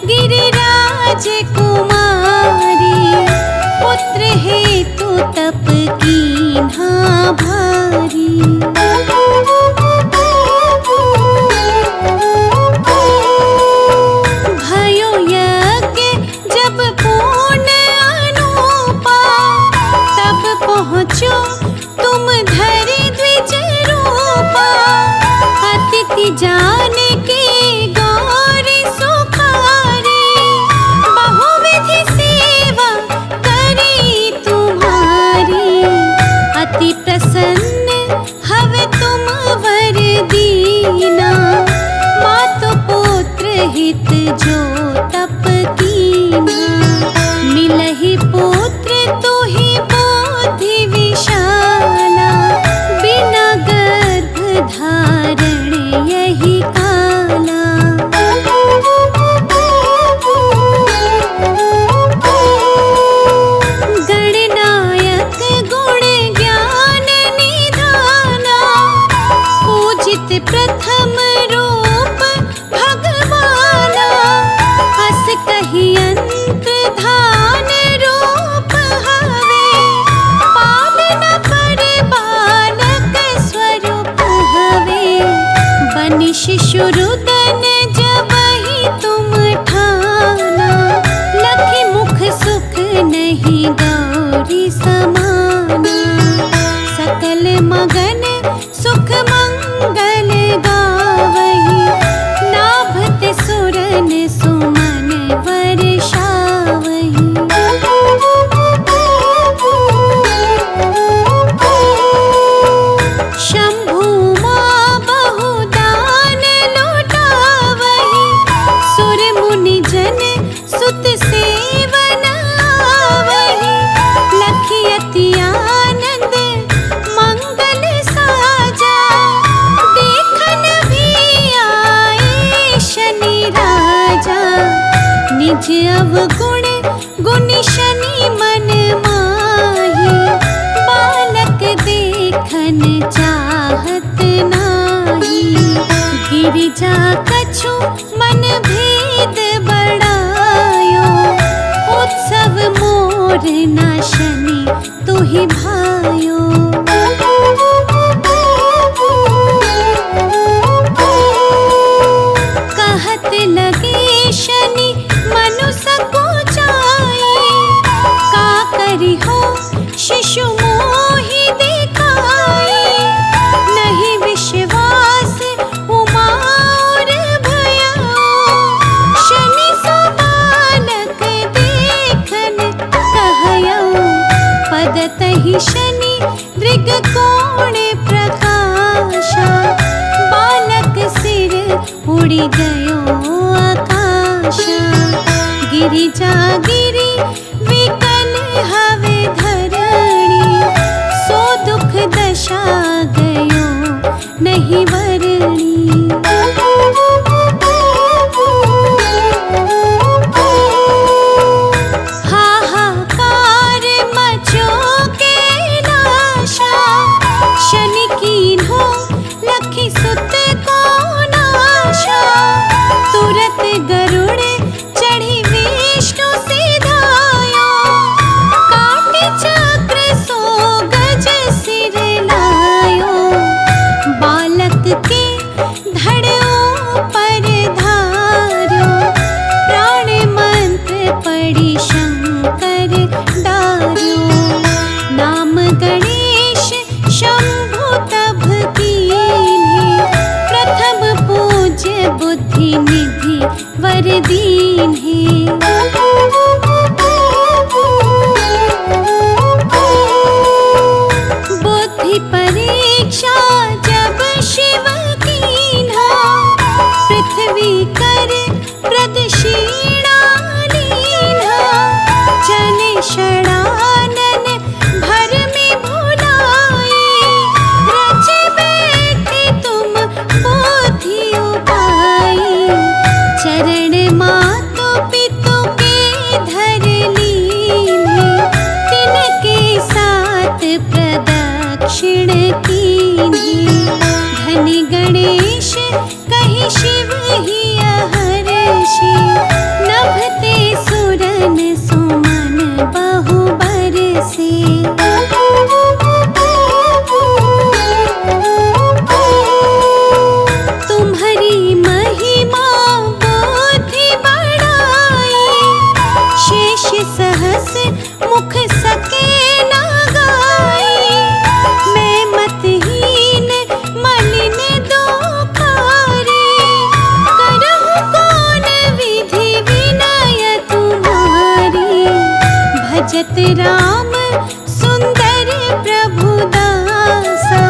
गिरिराज कुमारी, पुत्र हेतु तप कीन्हा भारी। भयो यज्ञ जब पूर्ण अनूपा, तब पहुँचो तुम धरि द्विज रूपा। अतिथि जाने के गौरी सुखारी, बहुविधि सेवा करी तुम्हारी। अति प्रसन्न हवे तुम वर दीना, मातु पुत्र हित जो तप कीन्हा। मिलहि पुत्र तुहि बुद्धि विशाला, बिना गर्भ धारण यही काला। गणनायक गुण ज्ञान निधाना, पूजित प्रथम रूप भगवाना। अस कहि अंत धान रूप हवे, पालन पर बालक स्वरूप हवे। बनि शिशु रुदन जबहि तुम ठाना, लखि मुख सुख नहीं गौरी समाना। सकल मगन सुख मंगल गावहि, नाभत सुरन सुमन वर्षावहि। शंभु मां बहुदान लुटावहि, सुर मुनि जन सुत सेवन आवहि। लखि अति आनंद मंगल साजा, देखन भी आए शनि राजा। निज अवगुण गुण शनि मन माही, बालक देखन चाहत नाही। गिरिजा कछु मन भेद बढ़ायो, उत्सव मोर ना शनि तुहि भायो। कहत लगे शनि मनु सकुचाई, का करि हो शिशु मोहि दिखाई। नहीं विश्वास उमा और भयउ, शनि सो बालक देखन कहयउ। पदतहि शनि दृगकोण प्रकाशा, बालक सिर उड़ि गयो आकाशा। गिरिजा गिरि विकल हवे धरणी, सो दुख दशा गयो नहीं वरणी। हाहाकार मचो कैलाशा, शनि कीन्हो लखि सुत को नाशा। तुरत गरुड़ चढ़ी विष्णु सिधायो, काटि चक्र सो गज सिर लायो। बालक के धड़ पर धारो, प्राण मंत्र पढ़ि शंकर डार्यो। नाम गणेश शंभु तब कीन्हे, प्रथम पूज्य बुद्धि निधि वर दीन्हे। बुद्धि परीक्षा जब शिव कीन्हा, पृथ्वी कर प्रदक्षिणा लीन्हा। जन षडानन भर में भुलाए, रच बैठे तुम बुद्धि उपाय। चरण मातु पितु के धर लीन्हे, तिनके साथ प्रदक्षिण कीन्हे। धनि गणेश कहि शिव ही हर्षि, राम सुंदर प्रभु दासा,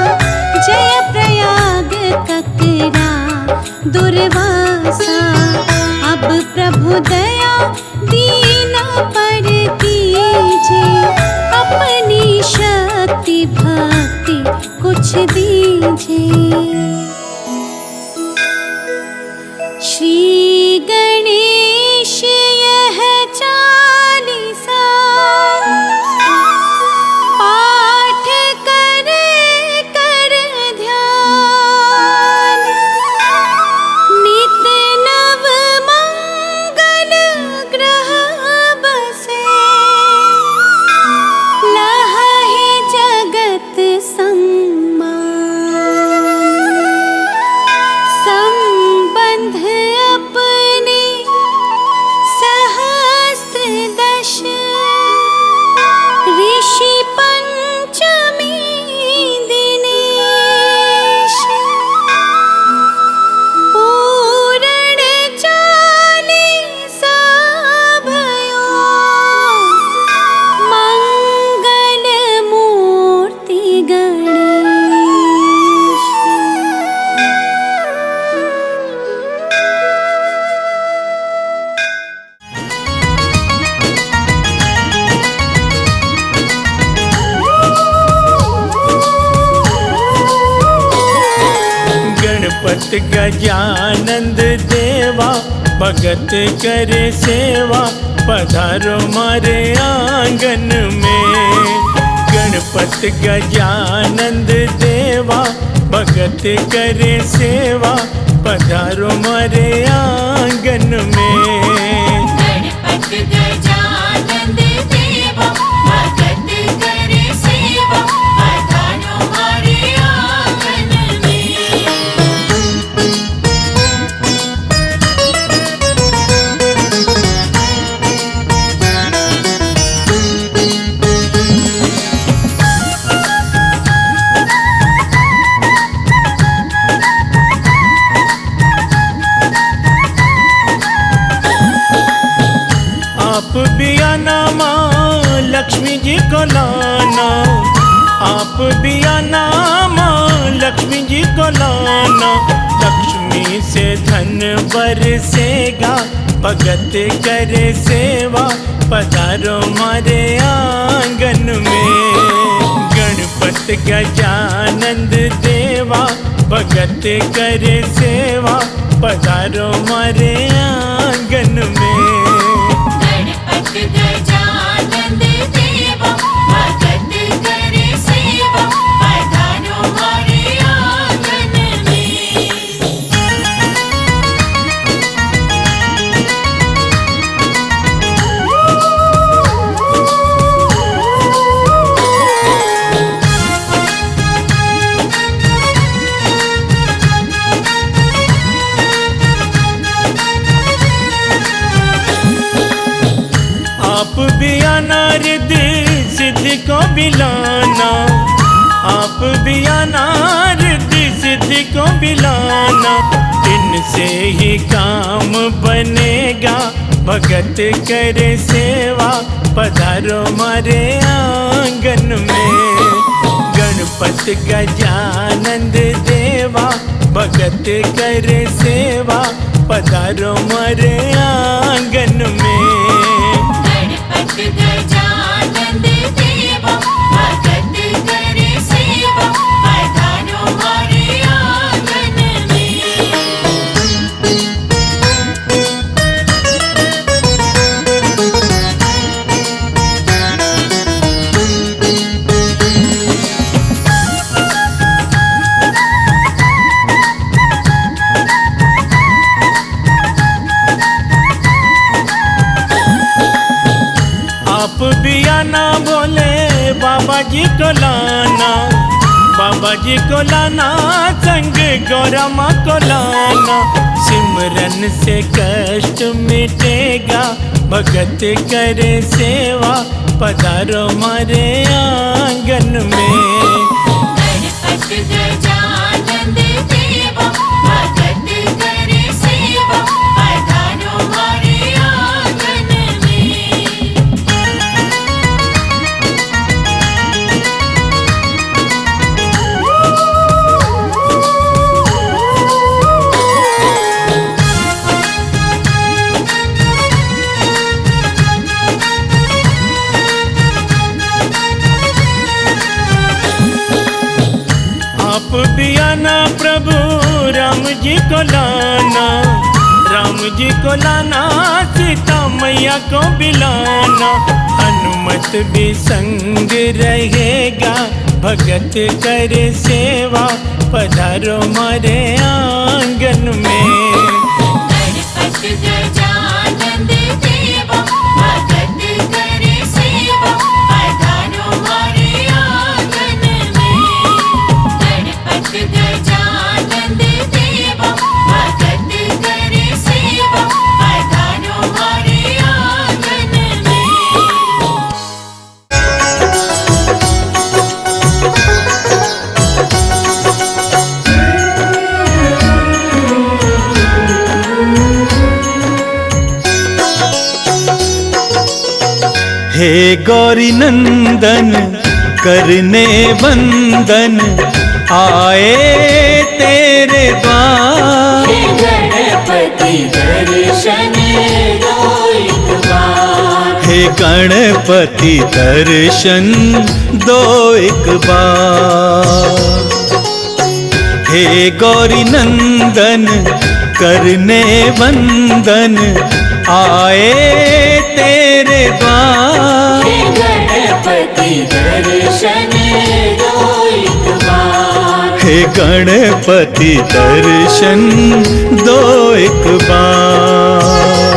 जय प्रयाग ककरा दुर्वासा। अब प्रभु दया दीना पर कीजे, अपनी शक्ति भक्ति कुछ दीजिए। श्री गणेश यह चालीसा, पाठ करे कर ध्यान। नित नव मंगल ग्रह बसे, लहै जगत सम्मान। संबंध अपने सहस्त्र दश, ऋषि पंचमी दिनेश। पूरण चालीसा भयो, मंगल मूर्ति गणेश। गणपत गजानंद देवा, भगत करे सेवा, पधारो मारे आंगन में। गणपत गजानंद देवा, भगत करे सेवा, पधारो मारे आंगन में। गणपत गजानंद देवा, भगत करे सेवा, पधारो हमारे आंगन में। आप भी आना माँ लक्ष्मी जी को लाना, आप भी आना माँ लक्ष्मी जी को लाना। लक्ष्मी से धन बरसेगा, भगत करे सेवा, पधारो मारे आंगन में। गणपत गजानंद देवा, भगत करे सेवा, पधारो मारे आंगन में। गणपत गजानंद देवा, भगत करे सेवा, पधारो हमारे आंगन में। आप भी आना रिद्धि सिद्धि को भी लाना, आप भी आना रिद्धि सिद्धि को भी लाना। इनसे ही काम बनेगा, भगत करे सेवा, पधारो मारे आंगन में। गणपत गजानंद देवा, भगत करे सेवा, पधारो मारे आंगन में। गणपत गजानंद देवा, भगत करे सेवा, पधारो हमारे आंगन में। आप भी आना बोले बाबा जी को लाना, बाबा जी को लाना, संग गौरा माँ को लाना। सिमरन से कष्ट मिटेगा, भगत करे सेवा, पधारो मारे आंगन में। गणपत गजानंद देवा, भगत करे सेवा, पधारो हमारे आंगन में। लाना प्रभु राम जी को लाना, राम जी को लाना, सीता मैया को भी लाना। हनुमत भी संग रहेगा, भगत करे सेवा, पधारो मारे आंगन में। गणपति गजानन देवा, भगत करे सेवा, पधारो हमारे आंगन में। गणपति गजानन देवा, भगत करे सेवा, पधारो हमारे आंगन में। हे गौरी नंदन करने वंदन, आए तेरे द्वार। हे गणपति दर्शन दो एक बार, हे गणपति दर्शन दो एक बार। हे गौरी नंदन करने वंदन, आए तेरे द्वार। हे गणपति दर्शन दो एक बार, हे गणपति दर्शन दो एक बार।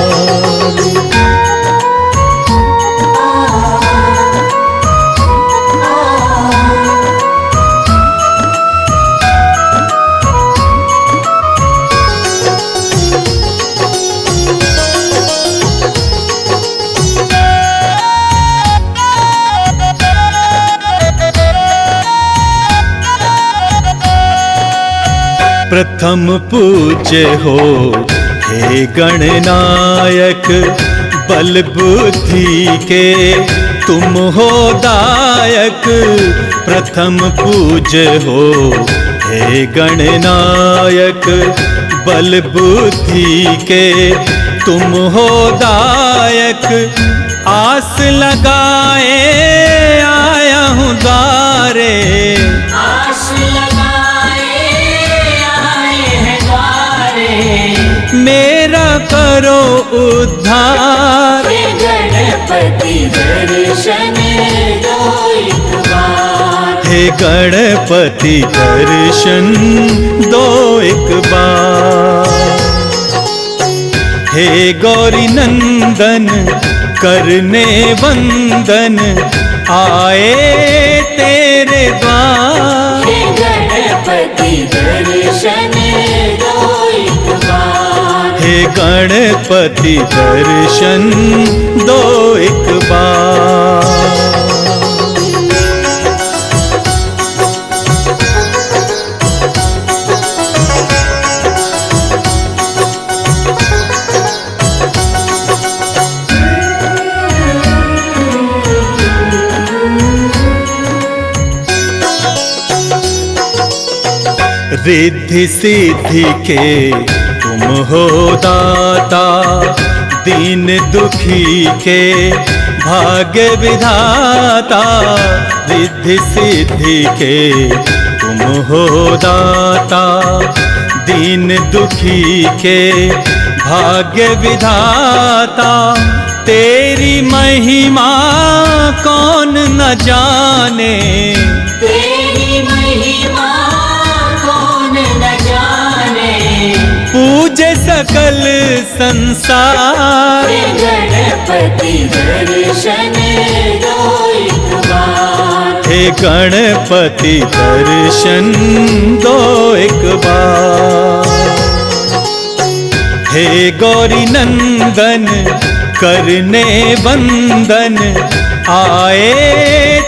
प्रथम पूज्य हो हे गणनायक, बल बुद्धि के तुम हो दायक। प्रथम पूज्य हो हे गणनायक, बल बुद्धि के तुम हो दायक। आस लगाए आया हूँ द्वारे, आस लगाए आए हैं द्वारे। मेरा करो उद्धार। हे गणपति दर्शन दो एक बार, हे गणपति दर्शन दो एक बार। हे गौरी नंदन करने वंदन, आए तेरे द्वार। हे गणपति दर्शन दो एक बार, हे गणपति दर्शन दो एक बार। रिद्धि सिद्धि के तुम हो दाता, दीन दुखी के भाग्य विधाता। रिद्धि सिद्धि के तुम हो दाता, दीन दुखी के भाग्य विधाता। तेरी महिमा कौन न जाने, तेरी महिमा कौन न जाने। पूजे सकल संसार। हे गणपति दर्शन दो एक बार, हे गणपति दर्शन दो एक बार। हे गौरी नंदन करने वंदन, आए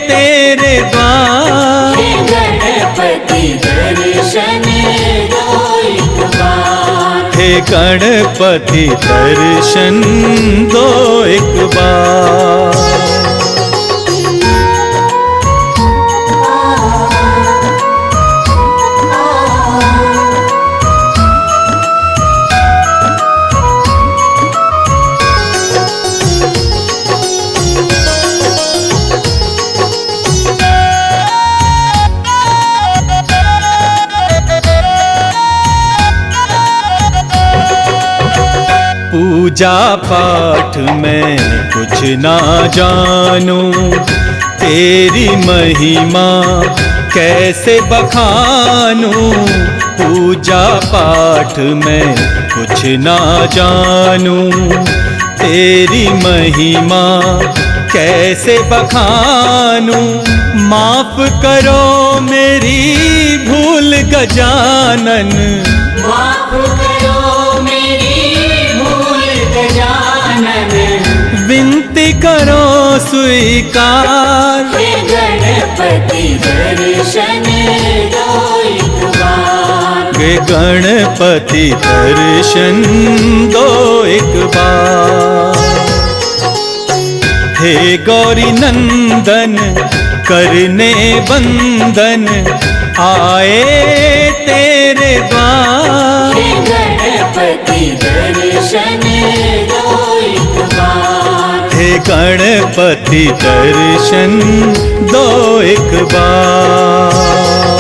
तेरे द्वार। हे गणपति दर्शन दो एक बार, हे गणपति दर्शन दो एक बार। पूजा पाठ में कुछ ना जानूं, तेरी महिमा कैसे बखानूं। पूजा पाठ में कुछ ना जानूं, तेरी महिमा कैसे बखानूं। माफ करो मेरी भूल गजानन, माफ करो मेरी भूल गजानन। विनती करो स्वीकार। हे गणपति दर्शन दो एक बार, हे गणपति दर्शन दो एक बार। हे गौरी नंदन करने बंदन, आए तेरे द्वार। हे गणपति दर्शन दो एक बार, हे गणपति दर्शन दो एक बार।